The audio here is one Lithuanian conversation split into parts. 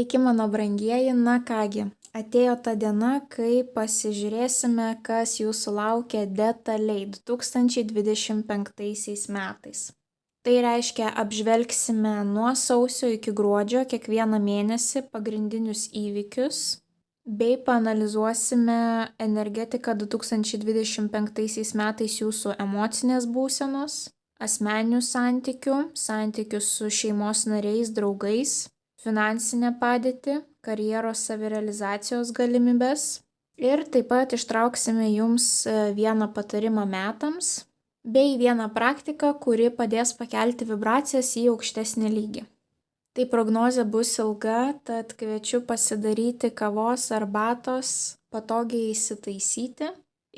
Sveiki, mano brangieji, na kągi, atėjo ta diena, kai pasižiūrėsime, kas jūsų laukia detaliai 2025 metais. Tai reiškia, apžvelgsime nuo sausio iki gruodžio kiekvieną mėnesį pagrindinius įvykius, bei paanalizuosime energetiką 2025 metais jūsų emocinės būsenos, asmeninių santykių su šeimos nariais, draugais, finansinę padėtį, karjeros savirealizacijos galimybes ir taip pat ištrauksime jums vieną patarimą metams bei vieną praktiką, kuri padės pakelti vibracijas į aukštesnį lygį. Tai prognozė bus ilga, tad kviečiu pasidaryti kavos arbatos, patogiai įsitaisyti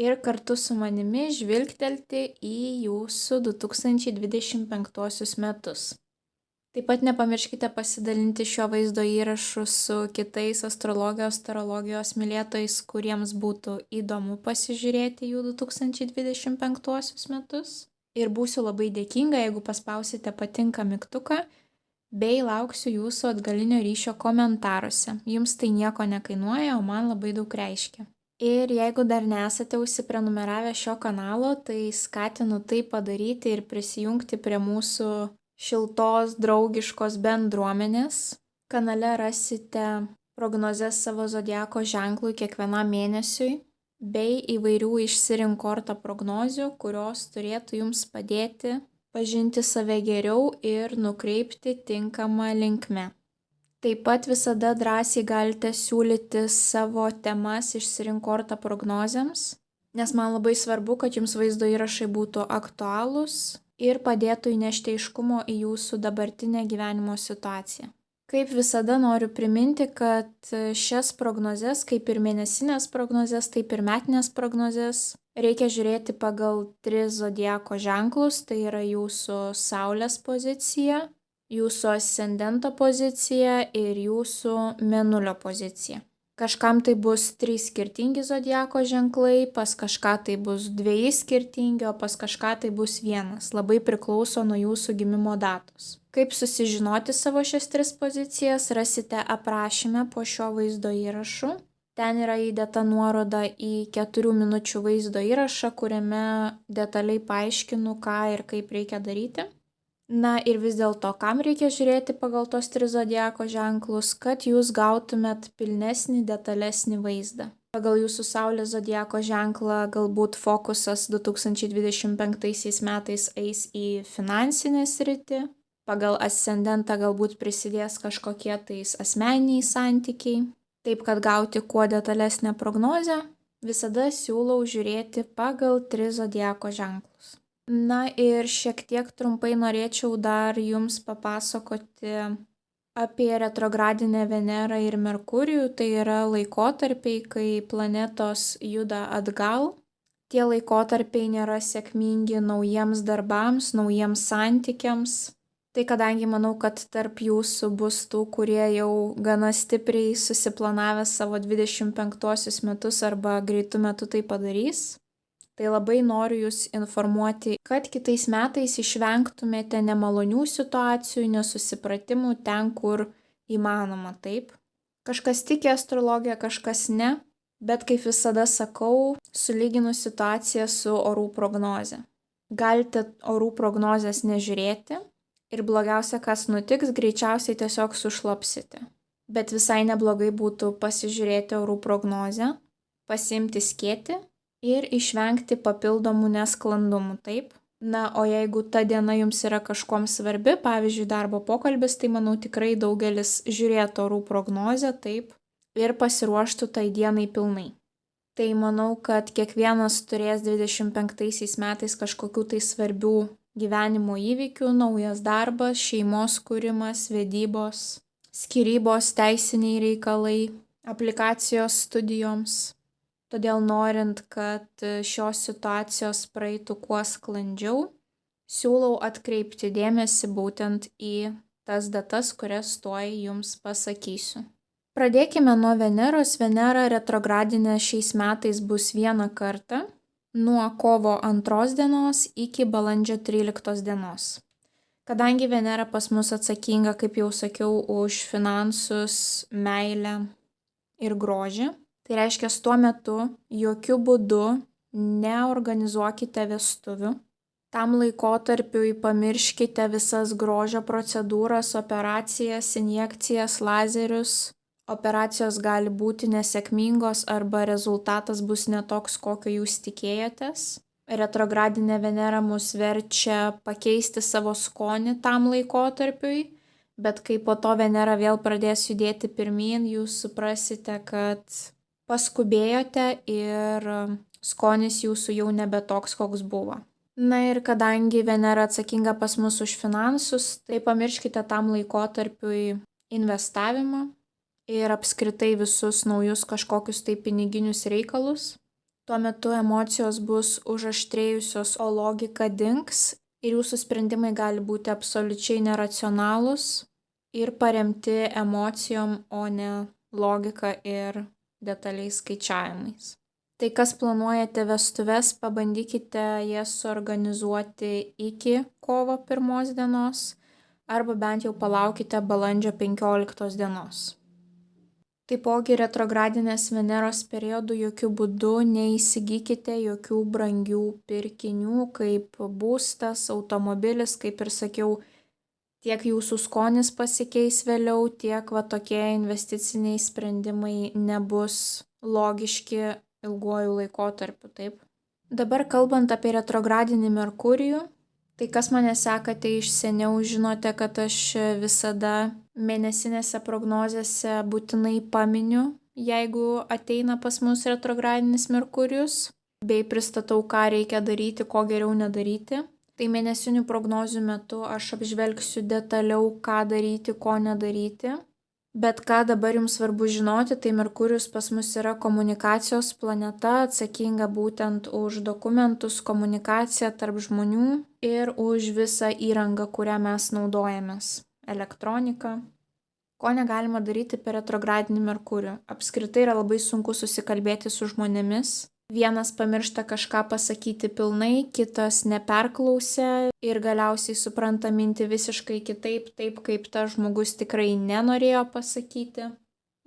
ir kartu su manimi žvilgtelti į jūsų 2025 metus. Taip pat nepamirškite pasidalinti šio vaizdo įrašu su kitais astrologijos, tarologijos mylėtojais, kuriems būtų įdomu pasižiūrėti jų 2025 metus. Ir būsiu labai dėkinga, jeigu paspausite patinka mygtuką, bei lauksiu jūsų atgalinio ryšio komentaruose. Jums tai nieko nekainuoja, o man labai daug reiškia. Ir jeigu dar nesate užsiprenumeravę šio kanalo, tai skatinu tai padaryti ir prisijungti prie mūsų šiltos, draugiškos bendruomenės. Kanale rasite prognozes savo zodiako ženklui kiekvienam mėnesiui, bei įvairių išsirinkortą prognozių, kurios turėtų jums padėti pažinti save geriau ir nukreipti tinkamą linkme. Taip pat visada drąsiai galite siūlyti savo temas išsirinkortą prognozėms, nes man labai svarbu, kad jums vaizdo įrašai būtų aktualūs ir padėtų įnešti aiškumo į jūsų dabartinę gyvenimo situaciją. Kaip visada noriu priminti, kad šias prognozes, kaip ir mėnesinės prognozes, taip ir metinės prognozes, reikia žiūrėti pagal 3 zodiako ženklus, tai yra jūsų Saulės pozicija, jūsų ascendento pozicija ir jūsų Mėnulio pozicija. Kažkam tai bus 3 skirtingi zodiako ženklai, pas kažką tai bus 2 skirtingi, o pas kažką tai bus 1. Labai priklauso nuo jūsų gimimo datos. Kaip susižinoti savo šias 3 pozicijas, rasite aprašyme po šio vaizdo įrašu. Ten yra įdėta nuoroda į 4 minučių vaizdo įrašą, kuriame detaliai paaiškinu, ką ir kaip reikia daryti. Na ir vis dėlto, kam reikia žiūrėti pagal tos 3 zodiako ženklus, kad jūs gautumėt pilnesnį, detalesnį vaizdą. Pagal jūsų Saulės zodiako ženklą galbūt fokusas 2025 metais eis į finansinę sritį, pagal ascendentą galbūt prisidės kažkokie tais asmeniniai santykiai. Taip, kad gauti kuo detalesnę prognozę, visada siūlau žiūrėti pagal 3 zodiako ženklus. Na ir šiek tiek trumpai norėčiau dar jums papasakoti apie retrogradinę Venerą ir Merkurijų. Tai yra laikotarpiai, kai planetos juda atgal. Tie laikotarpiai nėra sėkmingi naujiems darbams, naujiems santykiams. Tai kadangi manau, kad tarp jūsų bus tų, kurie jau gana stipriai susiplanavę savo 25 metus arba greitų metų tai padarys, tai labai noriu jūs informuoti, kad kitais metais išvengtumėte nemalonių situacijų, nesusipratimų ten, kur įmanoma, taip. Kažkas tiki astrologiją, kažkas ne, bet kaip visada sakau, sulyginu situaciją su orų prognoze. Galite orų prognozės nežiūrėti ir blogiausia, kas nutiks, greičiausiai tiesiog sušlapsite. Bet visai neblogai būtų pasižiūrėti orų prognozę, pasiimti skėtį ir išvengti papildomų nesklandumų, taip? Na, o jeigu ta diena jums yra kažkuom svarbi, pavyzdžiui, darbo pokalbis, tai manau tikrai daugelis žiūrėtų orų prognozę, taip, ir pasiruoštų tai dienai pilnai. Tai manau, kad kiekvienas turės 25 metais kažkokių tai svarbių gyvenimo įvykių, naujas darbas, šeimos kūrimas, vedybos, skyrybos, teisiniai reikalai, aplikacijos studijoms. Todėl norint, kad šios situacijos praeitų kuo sklandžiau, siūlau atkreipti dėmesį būtent į tas datas, kurias tuoj jums pasakysiu. Pradėkime nuo Veneros. Venera retrogradinė šiais metais bus 1 kartą, nuo kovo 2 dienos iki balandžio 13 dienos. Kadangi Venera pas mus atsakinga, kaip jau sakiau, už finansus, meilę ir grožį, tai reiškia, tuo metu jokių būdų neorganizuokite vestuvių. Tam laikotarpiui pamirškite visas grožio procedūras, operacijas, injekcijas, lazerius. Operacijos gali būti nesėkmingos arba rezultatas bus netoks, kokio jūs tikėjotės. Retrogradinė Venera mus verčia pakeisti savo skonį tam laikotarpiui, bet kai po to Venera vėl pradės judėti pirmyn, jūs suprasite, kad paskubėjote ir skonis jūsų jau nebe toks, koks buvo. Na ir kadangi Venera atsakinga pas mus už finansus, tai pamirškite tam laikotarpiui investavimą ir apskritai visus naujus kažkokius tai piniginius reikalus. Tuo metu emocijos bus užaštrėjusios, o logika dings ir jūsų sprendimai gali būti absoliučiai neracionalūs ir paremti emocijom, o ne logika ir detaliais skaičiavimais. Tai kas planuojate vestuves, pabandykite jas suorganizuoti iki kovo 1 dienos arba bent jau palaukite balandžio 15 dienos. Taipogi retrogradinės Veneros periodu jokių būdų neįsigykite jokių brangių pirkinių, kaip būstas, automobilis, kaip ir sakiau, tiek jūsų skonis pasikeis vėliau, tiek tokie investiciniai sprendimai nebus logiški ilguoju laikotarpiu, taip. Dabar kalbant apie retrogradinį Merkurijų, tai kas mane sekate iš seniau, žinote, kad aš visada mėnesinėse prognozėse būtinai paminiu, jeigu ateina pas mus retrogradinis Merkurijus, bei pristatau, ką reikia daryti, ko geriau nedaryti. Tai mėnesinių prognozių metu aš apžvelgsiu detaliau, ką daryti, ko nedaryti. Bet ką dabar jums svarbu žinoti, tai Merkurijus pas mus yra komunikacijos planeta, atsakinga būtent už dokumentus, komunikaciją tarp žmonių ir už visą įrangą, kurią mes naudojamės, elektroniką. Ko negalima daryti per retrogradinį Merkurijų? Apskritai yra labai sunku susikalbėti su žmonėmis. Vienas pamiršta kažką pasakyti pilnai, kitas neperklausia ir galiausiai supranta mintį visiškai kitaip, taip kaip tas žmogus tikrai nenorėjo pasakyti.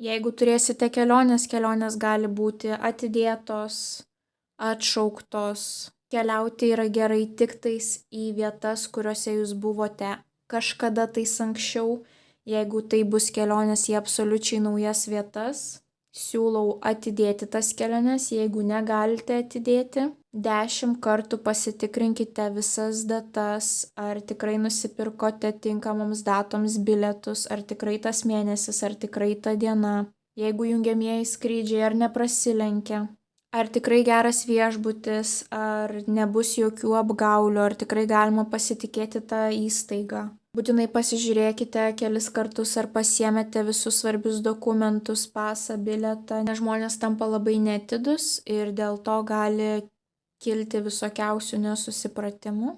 Jeigu turėsite kelionės gali būti atidėtos, atšauktos. Keliauti yra gerai tik tais į vietas, kuriuose jūs buvote kažkada tais anksčiau. Jeigu tai bus kelionės į absoliučiai naujas vietas, siūlau atidėti tas keliones, jeigu negalite atidėti. 10 kartų pasitikrinkite visas datas, ar tikrai nusipirkote tinkamoms datoms bilietus, ar tikrai tas mėnesis, ar tikrai ta diena. Jeigu jungiamieji skrydžiai ar neprasilenkia, ar tikrai geras viešbutis, ar nebus jokių apgaulių, ar tikrai galima pasitikėti tą įstaigą. Būtinai pasižiūrėkite kelis kartus, ar pasiėmėte visus svarbius dokumentus, pasą, bilietą, nes žmonės tampa labai neatidus ir dėl to gali kilti visokiausių nesusipratimų.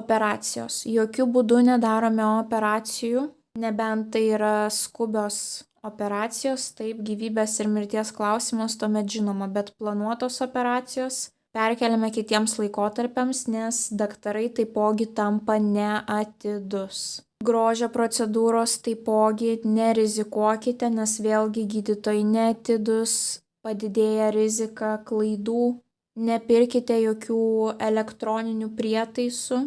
Operacijos. Jokių būdų nedarome operacijų, nebent tai yra skubios operacijos, taip, gyvybės ir mirties klausimas tuomet žinoma, bet planuotos operacijos perkeliame kitiems laikotarpiams, nes daktarai taipogi tampa neatidus. Grožio procedūros taipogi nerizikuokite, nes vėlgi gydytojai neatidus, padidėja rizika klaidų. Nepirkite jokių elektroninių prietaisų.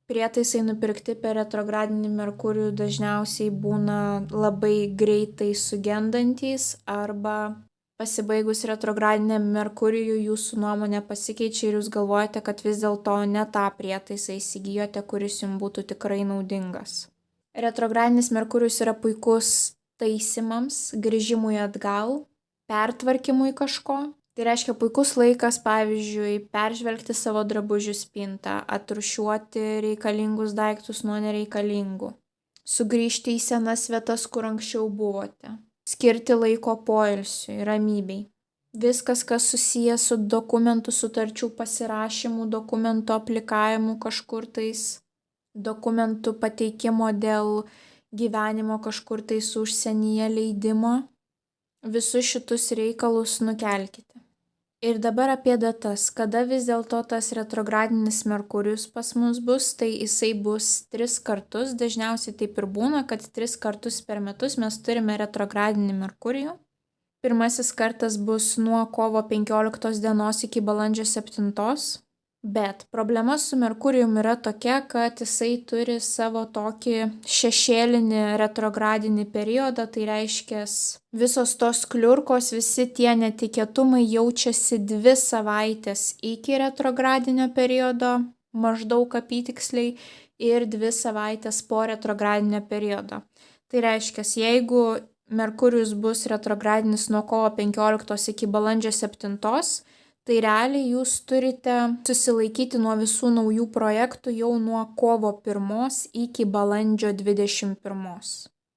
Prietaisai nupirkti per retrogradinį Merkurijų dažniausiai būna labai greitai sugendantys arba pasibaigus retrogradiniam Merkurijui jūsų nuomonė pasikeičia ir jūs galvojate, kad vis dėlto ne tą prietaisą įsigijote, kuris jums būtų tikrai naudingas. Retrogradinis Merkurijus yra puikus taisymams, grįžimui atgal, pertvarkymui kažko. Tai reiškia puikus laikas, pavyzdžiui, peržvelgti savo drabužių spintą, atrūšiuoti reikalingus daiktus nuo nereikalingų, sugrįžti į senas vietas, kur anksčiau buvote. Skirti laiko poilsiui, ramybei. Viskas, kas susijęs su dokumentų sutarčių pasirašymu, dokumentų aplikavimu kažkur tais, dokumentų pateikimo dėl gyvenimo kažkur tais užsienyje leidimo, visus šitus reikalus nukelkite. Ir dabar apie datas, kada vis dėlto tas retrogradinis Merkurijus pas mus bus, tai jisai bus 3 kartus, dažniausiai taip ir būna, kad 3 kartus per metus mes turime retrogradinį Merkurijų. Pirmasis kartas bus nuo kovo 15 dienos iki balandžio 7. Bet problema su Merkurijum yra tokia, kad jisai turi savo tokį šešėlinį retrogradinį periodą, tai reiškia visos tos kliurkos, visi tie netikėtumai jaučiasi 2 savaitės iki retrogradinio periodo, maždaug apytiksliai, ir 2 savaitės po retrogradinio periodo. Tai reiškia, jeigu Merkurijus bus retrogradinis nuo kovo 15 iki balandžio 7, tai realiai jūs turite susilaikyti nuo visų naujų projektų jau nuo kovo 1 iki balandžio 21.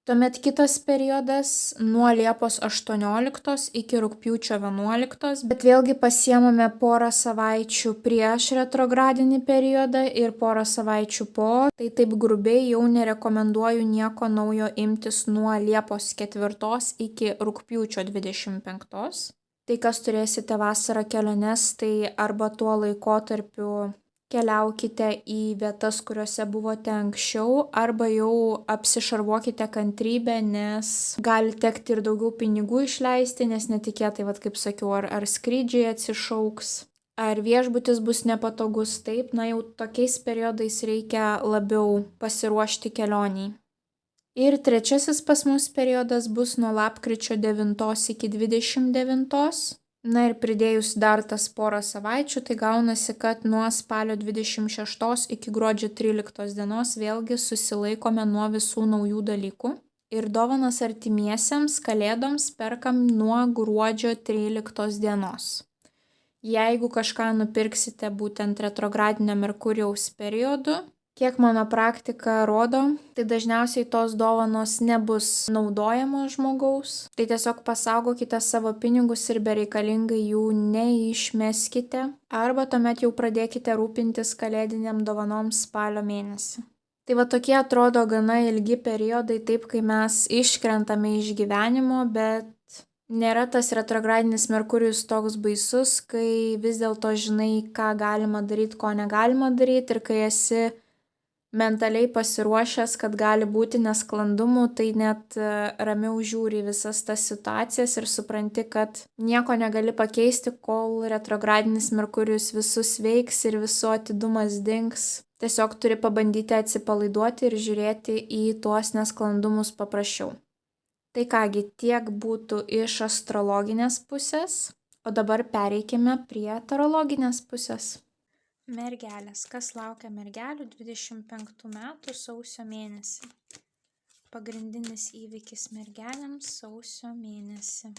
Tuomet kitas periodas nuo Liepos 18 iki rugpjūčio 11, bet vėlgi pasiemame porą savaičių prieš retrogradinį periodą ir porą savaičių po, tai taip grubiai jau nerekomenduoju nieko naujo imtis nuo Liepos 4 iki rugpjūčio 25. Tai kas turėsite vasarą keliones, tai arba tuo laikotarpiu keliaukite į vietas, kuriuose buvote anksčiau, arba jau apsišarvuokite kantrybę, nes gali tekti ir daugiau pinigų išleisti, nes netikėtai, kaip sakiau, ar skrydžiai atsišauks, ar viešbutis bus nepatogus, taip, jau tokiais periodais reikia labiau pasiruošti kelioniai. Ir trečiasis pas mus periodas bus nuo lapkričio 9 iki 29. Ir pridėjus dar tas porą savaičių, tai gaunasi, kad nuo spalio 26 iki gruodžio 13 dienos vėlgi susilaikome nuo visų naujų dalykų. Ir dovanas artimiesiems kalėdoms perkam nuo gruodžio 13 dienos. Jeigu kažką nupirksite būtent retrogradinio Merkurijaus periodu, kiek mano praktika rodo, tai dažniausiai tos dovanos nebus naudojamos žmogaus. Tai tiesiog pasaugokite savo pinigus ir bereikalingai jų neišmeskite. Arba tuomet jau pradėkite rūpintis kalėdiniam dovanom spalio mėnesį. Tai tokie atrodo gana ilgi periodai, taip kai mes iškrentame iš gyvenimo, bet nėra tas retrogradinis Merkurijus toks baisus, kai vis dėlto žinai, ką galima daryti, ko negalima daryti, ir kai esi mentaliai pasiruošęs, kad gali būti nesklandumų, tai net ramiau žiūri visas tas situacijas ir supranti, kad nieko negali pakeisti, kol retrogradinis Merkurijus visus veiks ir visų atidumas dings. Tiesiog turi pabandyti atsipalaiduoti ir žiūrėti į tuos nesklandumus paprasčiau. Tai kągi, tiek būtų iš astrologinės pusės, o dabar pereikime prie tarologinės pusės. Mergelės. Kas laukia mergelių 25 metų sausio mėnesį? Pagrindinis įvykis mergelėms sausio mėnesį.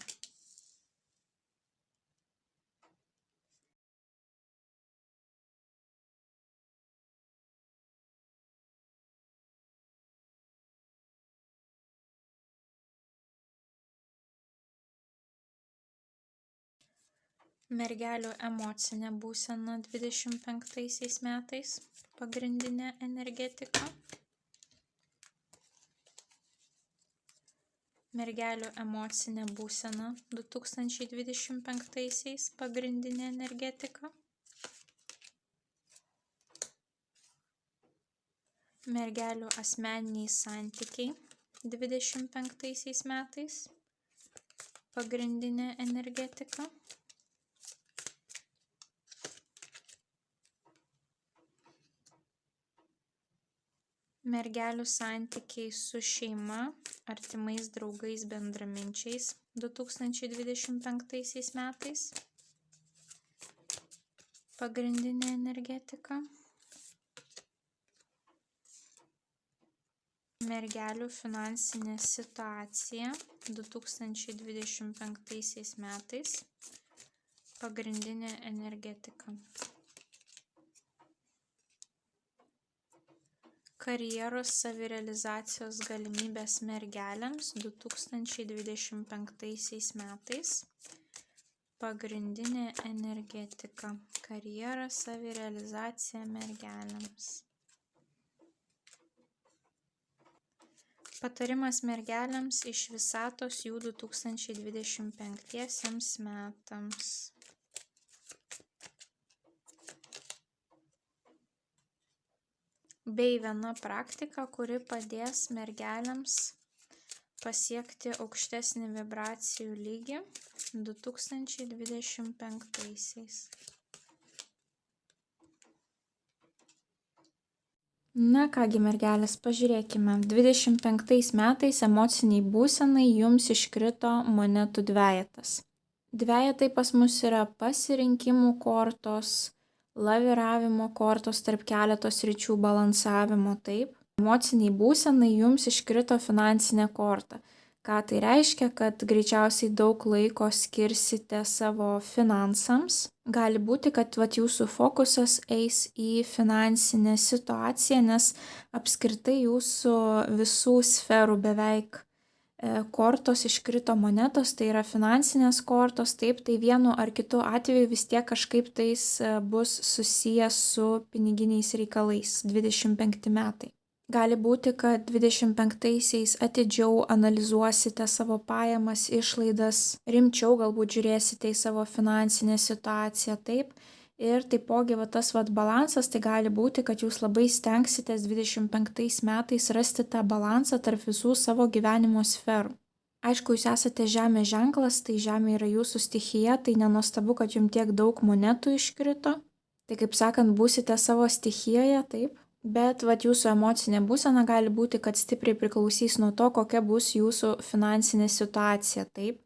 Mergelių emocinė būsena 25 metais, pagrindinė energetika. Mergelių emocinė būsena 2025, pagrindinė energetika. Mergelių asmeniniai santykiai 25 metais, pagrindinė energetika. Mergelių santykiai su šeima, artimais draugais, bendraminčiais 2025 metais. Pagrindinė energetika. Mergelių finansinė situacija 2025 metais. Pagrindinė energetika. Karjeros savirealizacijos galimybės mergelėms 2025 metais. Pagrindinė energetika. Karjera, savirealizacija mergelėms. Patarimas mergelėms iš visatos jų 2025 metams. bei viena praktika, kuri padės mergelėms pasiekti aukštesnį vibracijų lygį 2025. Na kągi mergelės, pažiūrėkime. 25 metais emociniai būsenai jums iškrito monetų dvejetas. Dvejetai pas mus yra pasirinkimų kortos, laviravimo kortos tarp keletos sričių balansavimo, taip. Emociniai būsenai jums iškrito finansinė korta. Ką tai reiškia, kad greičiausiai daug laiko skirsite savo finansams. Gali būti, kad jūsų fokusas eis į finansinę situaciją, nes apskritai jūsų visų sferų beveik kortos iškrito monetos, tai yra finansinės kortos, taip, tai vienu ar kitu atveju vis tiek kažkaip tais bus susijęs su piniginiais reikalais 25 metai. Gali būti, kad 25-aisiais atidžiau analizuosite savo pajamas, išlaidas, rimčiau galbūt žiūrėsite į savo finansinę situaciją, taip. Ir taipogi tas balansas, tai gali būti, kad jūs labai stengsitės 25 metais rasti tą balansą tarp visų savo gyvenimo sferų. Aišku, jūs esate žemės ženklas, tai žemė yra jūsų stichija, tai nenuostabu, kad jums tiek daug monetų iškrito. Tai kaip sakant, būsite savo stichijoje, taip. Bet jūsų emocinė būsena gali būti, kad stipriai priklausys nuo to, kokia bus jūsų finansinė situacija, taip.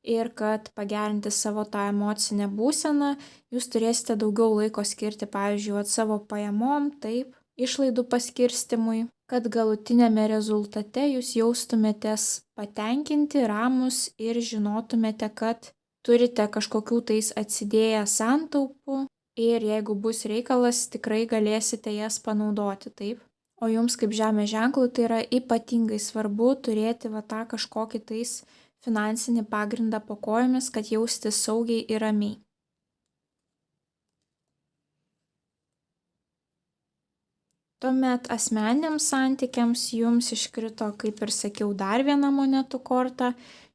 Ir kad pagerinti savo tą emocinę būseną, jūs turėsite daugiau laiko skirti, pavyzdžiui, savo pajamom, taip, išlaidų paskirstimui, kad galutinėme rezultate jūs jaustumėtės patenkinti, ramus ir žinotumėte, kad turite kažkokių tais atsidėję santaupų. Ir jeigu bus reikalas, tikrai galėsite jas panaudoti, taip. O jums kaip žemės ženklui tai yra ypatingai svarbu turėti tą kažkokį tais finansinį pagrindą po kojomis, kad jaustis saugiai ir ramiai. Tuomet asmeniniams santykiams jums iškrito, kaip ir sakiau, dar viena monetų korta.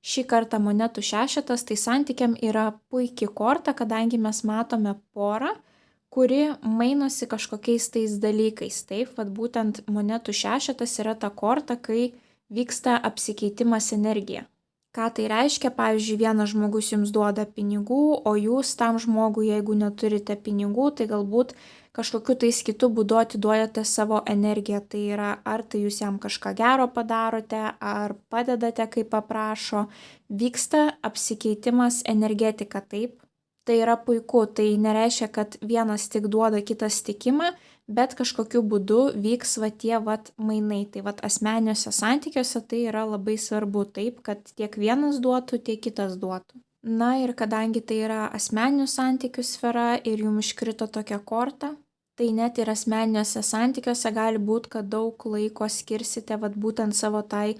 Šį kartą monetų šešetas, tai santykiam yra puikiai korta, kadangi mes matome porą, kuri mainosi kažkokiais tais dalykais. Taip, būtent monetų šešetas yra ta korta, kai vyksta apsikeitimas energija. Ką tai reiškia? Pavyzdžiui, vienas žmogus jums duoda pinigų, o jūs tam žmogui, jeigu neturite pinigų, tai galbūt kažkokiu tais kitu būdu atiduojate savo energiją. Tai yra, ar tai jūs jam kažką gero padarote, ar padedate, kaip paprašo. Vyksta apsikeitimas energetika, taip. Tai yra puiku, tai nereiškia, kad vienas tik duoda, kitas tikima, bet kažkokiu būdu vyks tie mainai. Tai asmeniniuose santykiuose tai yra labai svarbu, taip, kad tiek vienas duotų, tiek kitas duotų. Na ir kadangi tai yra asmeninių santykių sfera ir jums iškrito tokia korta, tai net ir asmeniniuose santykiuose gali būti, kad daug laiko skirsite būtent savo tai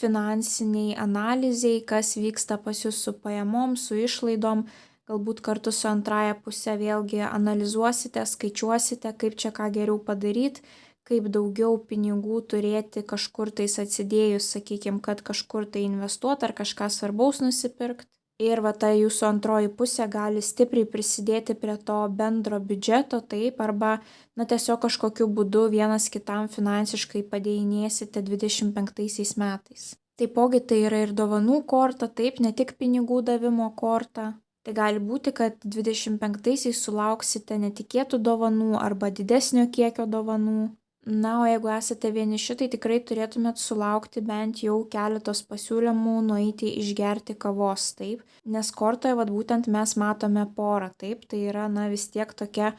finansiniai analizei, kas vyksta pas jūs su pajamom, su išlaidom, galbūt kartu su antraja pusė vėlgi analizuosite, skaičiuosite, kaip čia ką geriau padaryti, kaip daugiau pinigų turėti kažkur tais atsidėjus, sakykime, kad kažkur tai investuoti ar kažką svarbaus nusipirkti. Ir ta jūsų antroji pusė gali stipriai prisidėti prie to bendro biudžeto, taip, arba tiesiog kažkokiu būdu vienas kitam finansiškai padėjinėsite 25 metais. Taipogi tai yra ir dovanų korta, taip, ne tik pinigų davimo korta. Tai gali būti, kad 25-aisiais sulauksite netikėtų dovanų arba didesnio kiekio dovanų. Na, o jeigu esate vieniši, tai tikrai turėtumėt sulaukti bent jau keletos pasiūlymų nueiti išgerti kavos, taip. Nes kortoje būtent mes matome porą, taip. Tai yra vis tiek tokia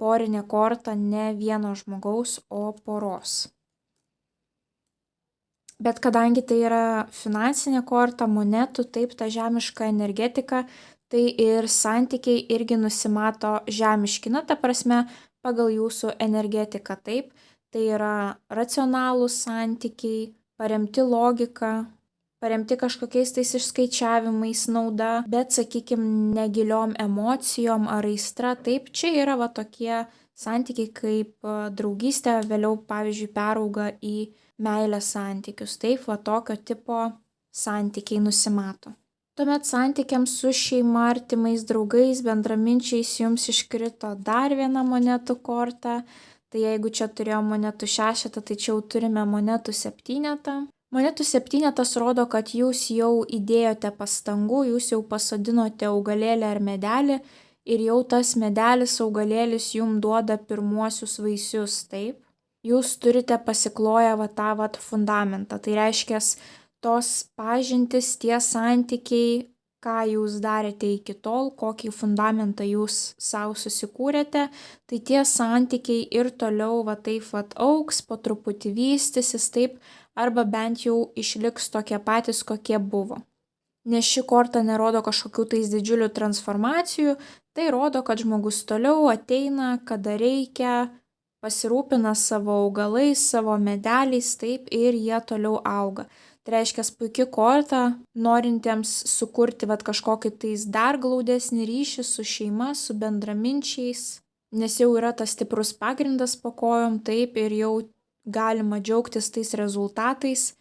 porinė korta, ne vieno žmogaus, o poros. Bet kadangi tai yra finansinė korta, monetų, taip, ta žemiška energetika, tai ir santykiai irgi nusimato žemiški, ta prasme, pagal jūsų energetiką, taip. Tai yra racionalūs santykiai, paremti logika, paremti kažkokiais tais išskaičiavimais nauda, bet, sakykime, negiliom emocijom ar aistra, taip, čia yra tokie santykiai kaip draugystė, vėliau, pavyzdžiui, perauga į meilės santykius, taip, tokio tipo santykiai nusimato. Tuomet santykiams su šeima, artimais draugais, bendraminčiais jums iškrito dar viena monetų korta. Tai jeigu čia turėjom monetų šešetą, tai čia jau turime monetų septynetą. Monetų septynetas rodo, kad jūs jau įdėjote pastangų, jūs jau pasodinote augalėlį ar medelį ir jau tas medelis, augalėlis jums duoda pirmuosius vaisius, taip. Jūs turite pasikloję tą fundamentą. Tai reiškia, tos pažintis, tie santykiai, ką jūs darėte iki tol, kokį fundamentą jūs savo susikūrėte, tai tie santykiai ir toliau taip augs, po truputį vystysis, taip, arba bent jau išliks tokie patys, kokie buvo. Nes ši korta nerodo kažkokių tais didžiulių transformacijų, tai rodo, kad žmogus toliau ateina, kada reikia, pasirūpina savo augalais, savo medeliais, taip, ir jie toliau auga. Tai reiškia, puikia korta, norintiems sukurti kažkokį tais dar glaudesnį ryšį su šeima, su bendraminčiais, nes jau yra tas stiprus pagrindas po kojom, taip, ir jau galima džiaugtis tais rezultatais,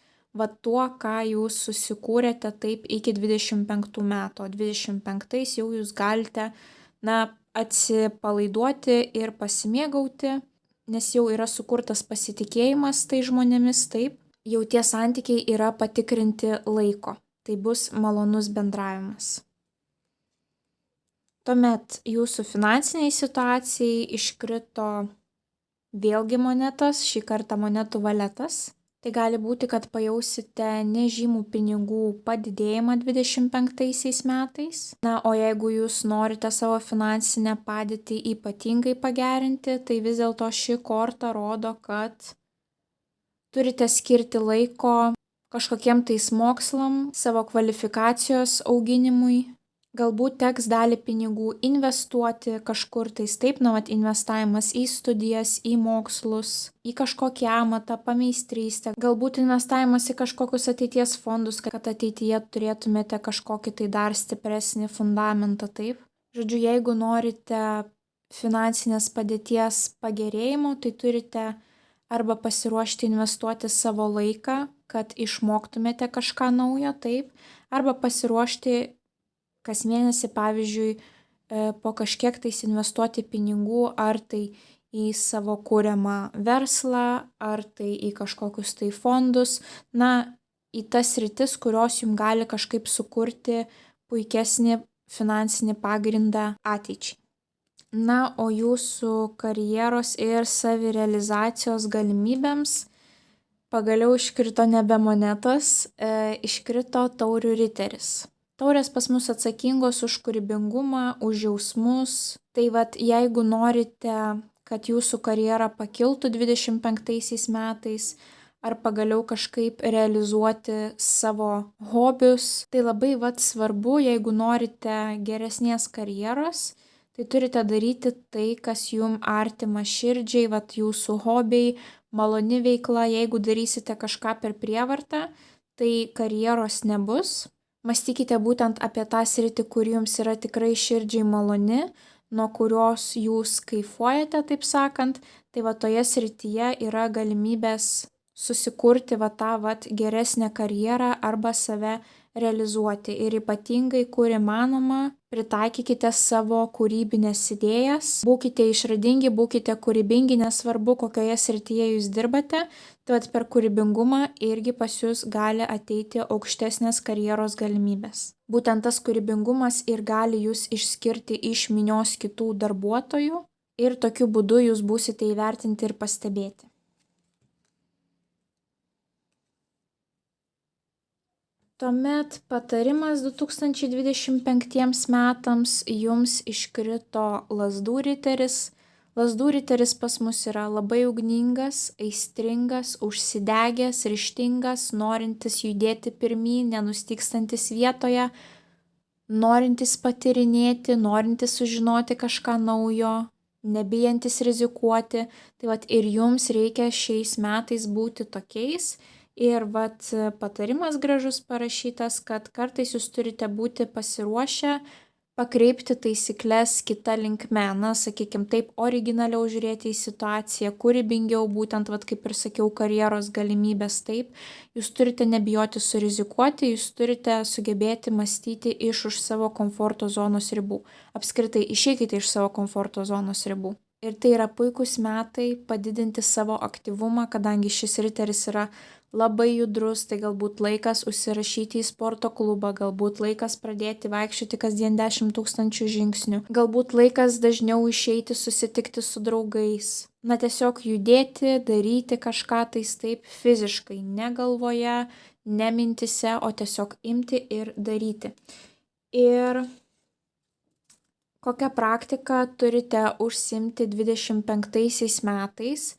tuo, ką jūs susikūrėte taip iki 25 metų, o 25 jau jūs galite, atsipalaiduoti ir pasimėgauti, nes jau yra sukurtas pasitikėjimas tai žmonėmis, taip, jau tie santykiai yra patikrinti laiko, tai bus malonus bendravimas. Tuomet jūsų finansiniai situacijai iškrito vėlgi monetos, šį kartą monetų valetas. Tai gali būti, kad pajausite nežymų pinigų padidėjimą 25 metais. O jeigu jūs norite savo finansinę padėtį ypatingai pagerinti, tai vis dėlto ši korta rodo, kad turite skirti laiko kažkokiem tais mokslam, savo kvalifikacijos auginimui. Galbūt teks dalį pinigų investuoti kažkur tais taip, investavimas į studijas, į mokslus, į kažkokį amatą, pameistrystę, galbūt investavimas į kažkokius ateities fondus, kad ateityje turėtumėte kažkokį tai dar stipresnį fundamentą, taip. Žodžiu, jeigu norite finansinės padėties pagerėjimo, tai turite arba pasiruošti investuoti savo laiką, kad išmoktumėte kažką naujo, taip, arba pasiruošti kas mėnesį, pavyzdžiui, po kažkiek tais investuoti pinigų, ar tai į savo kūriamą verslą, ar tai į kažkokius tai fondus, į tas sritis, kurios jums gali kažkaip sukurti puikesnį finansinį pagrindą ateičiai. O jūsų karjeros ir savirealizacijos galimybėms pagaliau iškrito nebe monetos, iškrito taurių riteris. Taurės pas mus atsakingos už kūrybingumą, už jausmus. Tai jeigu norite, kad jūsų karjera pakiltų 25 metais, ar pagaliau kažkaip realizuoti savo hobius, tai labai svarbu, jeigu norite geresnės karjeros, tai turite daryti tai, kas jums artima širdžiai, jūsų hobiai, maloni veikla. Jeigu darysite kažką per prievartą, tai karjeros nebus. Mąstykite būtent apie tą sritį, kur jums yra tikrai širdžiai maloni, nuo kurios jūs kaifuojate, taip sakant. Tai toje srityje yra galimybės susikurti tą geresnę karjerą arba save realizuoti. Ir ypatingai, kur įmanoma, pritaikykite savo kūrybinės idėjas. Būkite išradingi, būkite kūrybingi, nesvarbu, kokioje srityje jūs dirbate. Tai per kūrybingumą irgi pas jūs gali ateiti aukštesnės karjeros galimybės. Būtent tas kūrybingumas ir gali jūs išskirti iš minios kitų darbuotojų ir tokiu būdu jūs būsite įvertinti ir pastebėti. Tuomet patarimas 2025 metams jums iškrito lazdų riteris. Lazdų riteris pas mus yra labai ugningas, aistringas, užsidegęs, ryžtingas, norintis judėti pirmyn, nenustygstantis vietoje, norintis patyrinėti, norintis sužinoti kažką naujo, nebijantis rizikuoti. Tai ir jums reikia šiais metais būti tokiais. Ir patarimas gražus parašytas, kad kartais jūs turite būti pasiruošę pakreipti taisykles kita linkme, sakykime taip, originaliau žiūrėti į situaciją, kūrybingiau, būtent, kaip ir sakiau, karjeros galimybės, taip, jūs turite nebijoti surizikuoti, jūs turite sugebėti mąstyti iš už savo komforto zonos ribų. Apskritai, išeikite iš savo komforto zonos ribų. Ir tai yra puikūs metai padidinti savo aktyvumą, kadangi šis riteris yra labai judrus, tai galbūt laikas užsirašyti į sporto klubą, galbūt laikas pradėti vaikščioti kasdien 10 000 žingsnių, galbūt laikas dažniau išeiti susitikti su draugais. Na tiesiog judėti, daryti kažką tais taip fiziškai, ne galvoje, ne mintise, o tiesiog imti ir daryti. Ir kokią praktiką turite užsiimti 25 metais?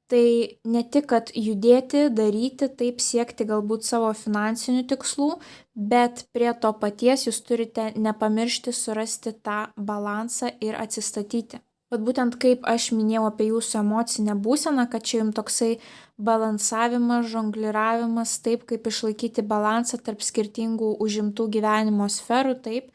Tai ne tik, kad judėti, daryti, taip siekti galbūt savo finansinių tikslų, bet prie to paties jūs turite nepamiršti surasti tą balansą ir atsistatyti. Bet būtent kaip aš minėjau apie jūsų emocinę būseną, kad čia jums toksai balansavimas, žongliravimas, taip kaip išlaikyti balansą tarp skirtingų užimtų gyvenimo sferų, taip.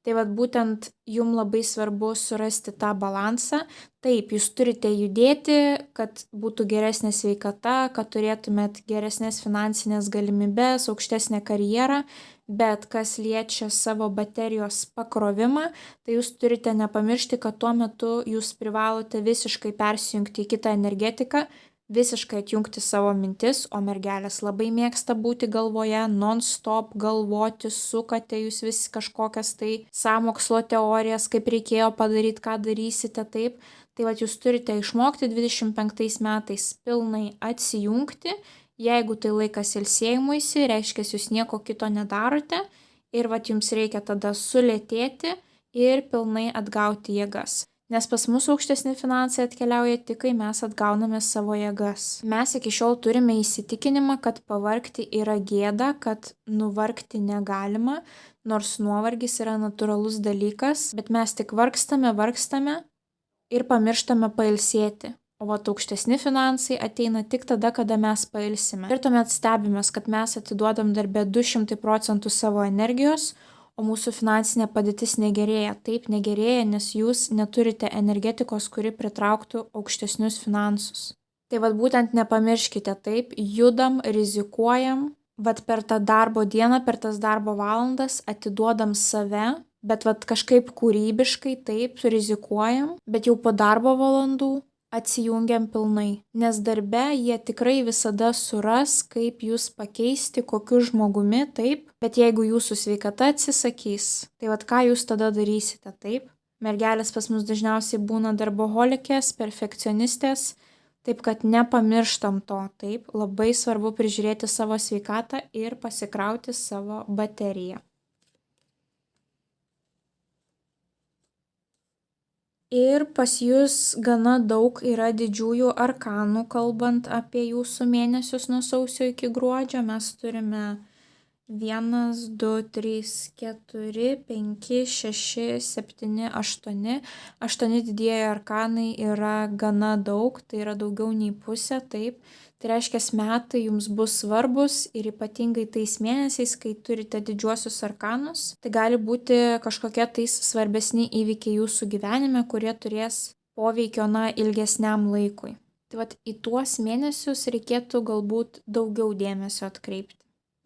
Tai vat būtent jums labai svarbu surasti tą balansą. Taip, jūs turite judėti, kad būtų geresnė sveikata, kad turėtumėt geresnės finansinės galimybės, aukštesnę karjerą, bet kas liečia savo baterijos pakrovimą, tai jūs turite nepamiršti, kad tuo metu jūs privalote visiškai persijungti į kitą energetiką, visiškai atjungti savo mintis, o mergelės labai mėgsta būti galvoje, non-stop galvoti, sukate jūs vis kažkokias tai sąmokslo teorijas, kaip reikėjo padaryti, ką darysite taip. Tai vat jūs turite išmokti 25 metais pilnai atsijungti, jeigu tai laikas ilsėjimuisi, reiškia jūs nieko kito nedarote ir vat jums reikia tada sulėtėti ir pilnai atgauti jėgas. Nes pas mus aukštesni finansai atkeliauja tik, kai mes atgauname savo jėgas. Mes iki šiol turime įsitikinimą, kad pavargti yra gėda, kad nuvargti negalima, nors nuovargis yra natūralus dalykas, bet mes tik vargstame ir pamirštame pailsėti. O vat aukštesni finansai ateina tik tada, kada mes pailsime. Ir tuomet stebimės, kad mes atiduodam darbe 200% savo energijos, o mūsų finansinė padėtis negerėja. Taip negerėja, nes jūs neturite energetikos, kuri pritrauktų aukštesnius finansus. Tai vat būtent nepamirškite taip, judam, rizikuojam, vat per tą darbo dieną, per tas darbo valandas atiduodam save, bet vat kažkaip kūrybiškai taip, rizikuojam, bet jau po darbo valandų atsijungiam pilnai, nes darbe jie tikrai visada suras, kaip jūs pakeisti, kokiu žmogumi, taip, bet jeigu jūsų sveikata atsisakys, tai vat ką jūs tada darysite, taip? Mergelės pas mus dažniausiai būna darboholikės, perfekcionistės, taip kad nepamirštam to, taip, labai svarbu prižiūrėti savo sveikatą ir pasikrauti savo bateriją. Ir pas jūs gana daug yra didžiųjų arkanų, kalbant apie jūsų mėnesius nuo sausio iki gruodžio. Mes turime 1, 2, 3, 4, 5, 6, 7, 8. 8 didieji arkanai yra gana daug, tai yra daugiau nei pusė, taip. Tai reiškia, metai jums bus svarbus ir ypatingai tais mėnesiais, kai turite didžiuosius arkanus, tai gali būti kažkokie tais svarbesni įvykiai jūsų gyvenime, kurie turės poveikio ilgesniam laikui. Tai vat į tuos mėnesius reikėtų galbūt daugiau dėmesio atkreipti.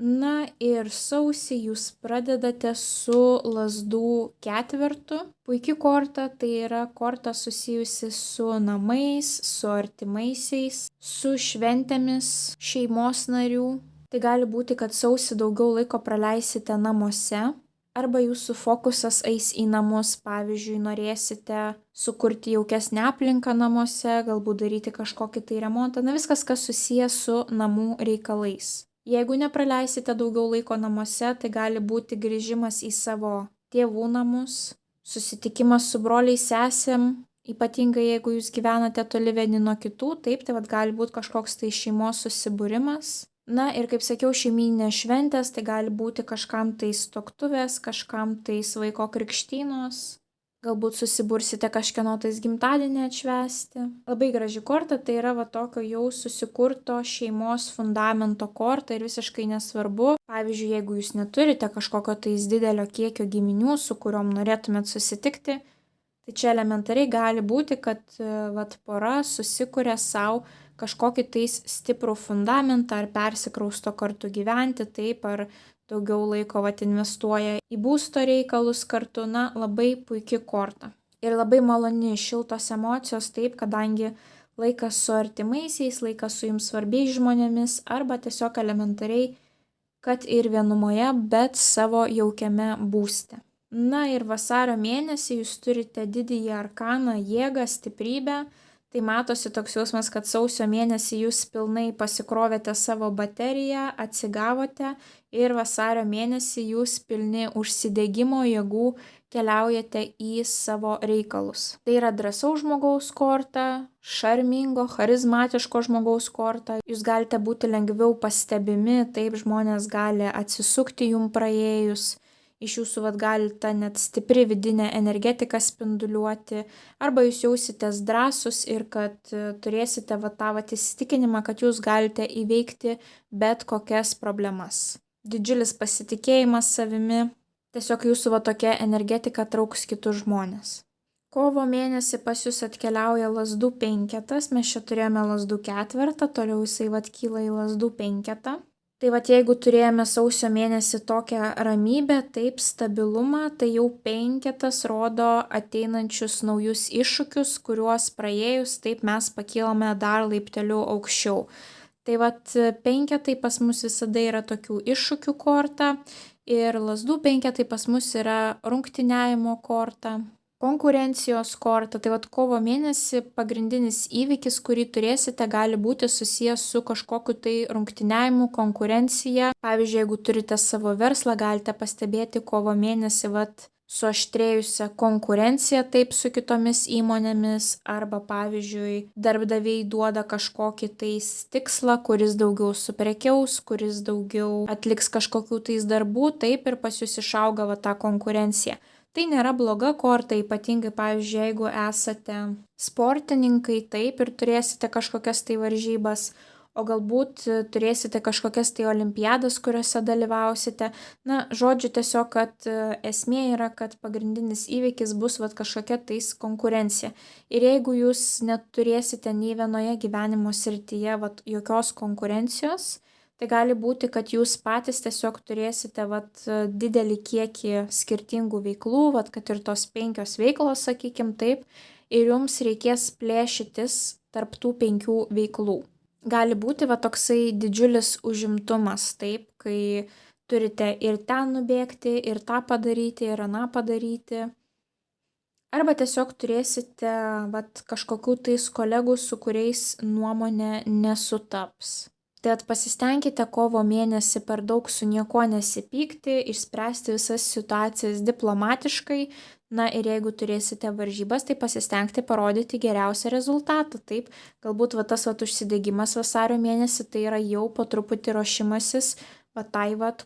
Na ir sausį jūs pradedate su lazdų ketvertu. Puiki korta, tai yra korta susijusi su namais, su artimaisiais, su šventėmis šeimos narių. Tai gali būti, kad sausį daugiau laiko praleisite namuose, arba jūsų fokusas eis į namus, pavyzdžiui, norėsite sukurti jaukesnę aplinką namuose, galbūt daryti kažkokį tai remontą, viskas, kas susijęs su namų reikalais. Jeigu nepraleisite daugiau laiko namuose, tai gali būti grįžimas į savo tėvų namus, susitikimas su broliais sesėm, ypatingai jeigu jūs gyvenate toli vieni nuo kitų, taip, tai vat gali būti kažkoks tai šeimos susibūrimas. Na ir kaip sakiau, šeimyninės šventės, tai gali būti kažkam tais tuoktuvės, kažkam tais vaiko krikštynos. Galbūt susibursite kažkieno tais gimtadienį atšvęsti. Labai graži korta, tai yra va tokio jau susikurto šeimos fundamento korta ir visiškai nesvarbu. Pavyzdžiui, jeigu jūs neturite kažkokio tais didelio kiekio giminių, su kuriuom norėtumėt susitikti, tai čia elementariai gali būti, kad vat pora susikuria savo kažkokį tais stiprų fundamentą ar persikrausto kartu gyventi, taip, ar daugiau laiko vat investuoja į būsto reikalus kartu, labai puiki korta. Ir labai maloni šiltos emocijos, taip, kadangi laikas su artimaisiais, laikas su jums svarbiais žmonėmis arba tiesiog elementariai, kad ir vienumoje, bet savo jaukiame būste. Na ir vasario mėnesį jūs turite didįjį arkaną, jėgą, stiprybę. Tai matosi toks jausmas, kad sausio mėnesį jūs pilnai pasikrovėte savo bateriją, atsigavote ir vasario mėnesį jūs pilni užsidegimo jėgų keliaujate į savo reikalus. Tai yra drąsaus žmogaus korta, šarmingo, charizmatiško žmogaus korta. Jūs galite būti lengviau pastebimi, taip žmonės gali atsisukti jum praėjus. Iš jūsų gali ta net stipri vidinė energetika spinduliuoti, arba jūs jausitės drąsus ir kad turėsite tą įsitikinimą, kad jūs galite įveikti bet kokias problemas. Didžiulis pasitikėjimas savimi, tiesiog jūsų tokia energetika trauks kitus žmonės. Kovo mėnesį pas jūs atkeliauja lazdų penketas, mes čia turėjome lazdų ketvertą, toliau jisai kyla į lazdų penketą. Tai jeigu turėjome sausio mėnesį tokią ramybę, taip stabilumą, tai jau penketas rodo ateinančius naujus iššūkius, kuriuos praėjus, taip mes pakilame dar laipteliu aukščiau. Tai penketai pas mus visada yra tokių iššūkių korta ir lazdų penketai pas mus yra rungtyniavimo korta. Konkurencijos korta, tai kovo mėnesį pagrindinis įvykis, kurį turėsite, gali būti susijęs su kažkokiu tai rungtyniavimu, konkurencija. Pavyzdžiui, jeigu turite savo verslą, galite pastebėti kovo mėnesį suaštrėjusią konkurenciją taip su kitomis įmonėmis, arba pavyzdžiui, darbdaviai duoda kažkokį tais tikslą, kuris daugiau suprekiaus, kuris daugiau atliks kažkokių tais darbų, taip ir pas jūs išauga ta konkurencija. Tai nėra bloga korta, ypatingai, pavyzdžiui, jeigu esate sportininkai, taip, ir turėsite kažkokias tai varžybas, o galbūt turėsite kažkokias tai olimpiadas, kuriuose dalyvausite. Na, žodžiu, tiesiog, kad esmė yra, kad pagrindinis įvykis bus kažkokia tais konkurencija. Ir jeigu jūs neturėsite nei vienoje gyvenimo srityje jokios konkurencijos, tai gali būti, kad jūs patys tiesiog turėsite didelį kiekį skirtingų veiklų, kad ir tos 5 veiklos, sakykim taip, ir jums reikės plėšytis tarp tų 5 veiklų. Gali būti toksai didžiulis užimtumas, taip, kai turite ir ten nubėgti, ir tą padaryti, ir aną padaryti. Arba tiesiog turėsite kažkokių tais kolegų, su kuriais nuomonė nesutaps. Tai pasistengkite kovo mėnesį per daug su niekuo nesipykti, išspręsti visas situacijas diplomatiškai. Na ir jeigu turėsite varžybas, tai pasistengti parodyti geriausią rezultatą. Taip, galbūt tas užsidegimas vasario mėnesį tai yra jau po truputį ruošimasis